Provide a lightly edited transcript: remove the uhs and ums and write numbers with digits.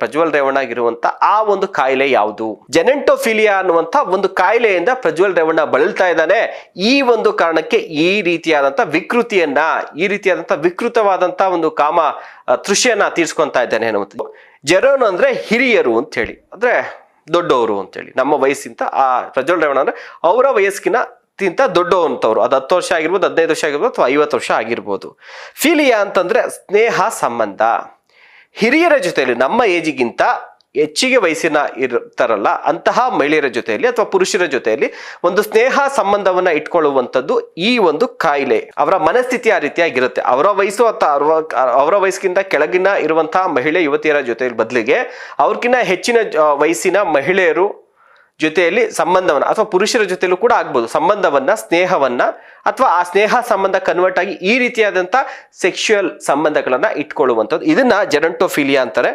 ಪ್ರಜ್ವಲ್ ರೇವಣ್ಣಗಿರುವಂತ ಆ ಒಂದು ಕಾಯಿಲೆ ಯಾವುದು? ಜೆನೆಂಟೋಫಿಲಿಯಾ ಅನ್ನುವಂತ ಒಂದು ಕಾಯಿಲೆಯಿಂದ ಪ್ರಜ್ವಲ್ ರೇವಣ್ಣ ಬಳಲ್ತಾ ಇದ್ದಾನೆ. ಈ ಒಂದು ಕಾರಣಕ್ಕೆ ಈ ರೀತಿಯಾದಂತ ವಿಕೃತವಾದಂತ ಒಂದು ಕಾಮ ತೃಷಿಯನ್ನ ತೀರ್ಸ್ಕೊಂತಾ ಇದ್ದಾನೆ ಅನ್ನುವಂಥದ್ದು. ಜೆರೋನ್ ಅಂದ್ರೆ ಹಿರಿಯರು ಅಂತ ಹೇಳಿ, ಅಂದ್ರೆ ದೊಡ್ಡವರು ಅಂತ ಹೇಳಿ. ನಮ್ಮ ವಯಸ್ಸಿಂತ ಆ ಪ್ರಜ್ವಲ್ ರೇವಣ್ಣ ಅಂದ್ರೆ ಅವರ ವಯಸ್ಸಿನ ದೊಡ್ಡವಂತವ್ರು, ಅದು 10 ವರ್ಷ ಆಗಿರ್ಬೋದು, 15 ವರ್ಷ ಆಗಿರ್ಬೋದು, ಅಥವಾ 50 ವರ್ಷ ಆಗಿರ್ಬೋದು. ಫಿಲಿಯಾ ಅಂತಂದ್ರೆ ಸ್ನೇಹ ಸಂಬಂಧ. ಹಿರಿಯರ ಜೊತೆಯಲ್ಲಿ, ನಮ್ಮ ಏಜಿಗಿಂತ ಹೆಚ್ಚಿಗೆ ವಯಸ್ಸಿನ ಇರ್ತಾರಲ್ಲ ಅಂತಹ ಮಹಿಳೆಯರ ಜೊತೆಯಲ್ಲಿ ಅಥವಾ ಪುರುಷರ ಜೊತೆಯಲ್ಲಿ ಒಂದು ಸ್ನೇಹ ಸಂಬಂಧವನ್ನ ಇಟ್ಕೊಳ್ಳುವಂಥದ್ದು ಈ ಒಂದು ಕಾಯಿಲೆ. ಅವರ ಮನಸ್ಥಿತಿ ಆ ರೀತಿಯಾಗಿರುತ್ತೆ. ಅವರ ವಯಸ್ಸು ಅಥವಾ ಅವರ ವಯಸ್ಸಿಗಿಂತ ಕೆಳಗಿನ ಇರುವಂತಹ ಮಹಿಳೆ ಯುವತಿಯರ ಜೊತೆಯಲ್ಲಿ ಬದಲಿಗೆ ಅವ್ರಿಗಿಂತ ಹೆಚ್ಚಿನ ವಯಸ್ಸಿನ ಮಹಿಳೆಯರು ಜೊತೆಯಲ್ಲಿ ಸಂಬಂಧವನ್ನ, ಅಥವಾ ಪುರುಷರ ಜೊತೆಯಲ್ಲೂ ಕೂಡ ಆಗ್ಬೋದು, ಸ್ನೇಹವನ್ನ ಅಥವಾ ಆ ಸ್ನೇಹ ಸಂಬಂಧ ಕನ್ವರ್ಟ್ ಆಗಿ ಈ ರೀತಿಯಾದಂಥ ಸೆಕ್ಶುಯಲ್ ಸಂಬಂಧಗಳನ್ನ ಇಟ್ಕೊಳ್ಳುವಂಥದ್ದು, ಇದನ್ನ ಜೆರಂಟೋಫಿಲಿಯಾ ಅಂತಾರೆ.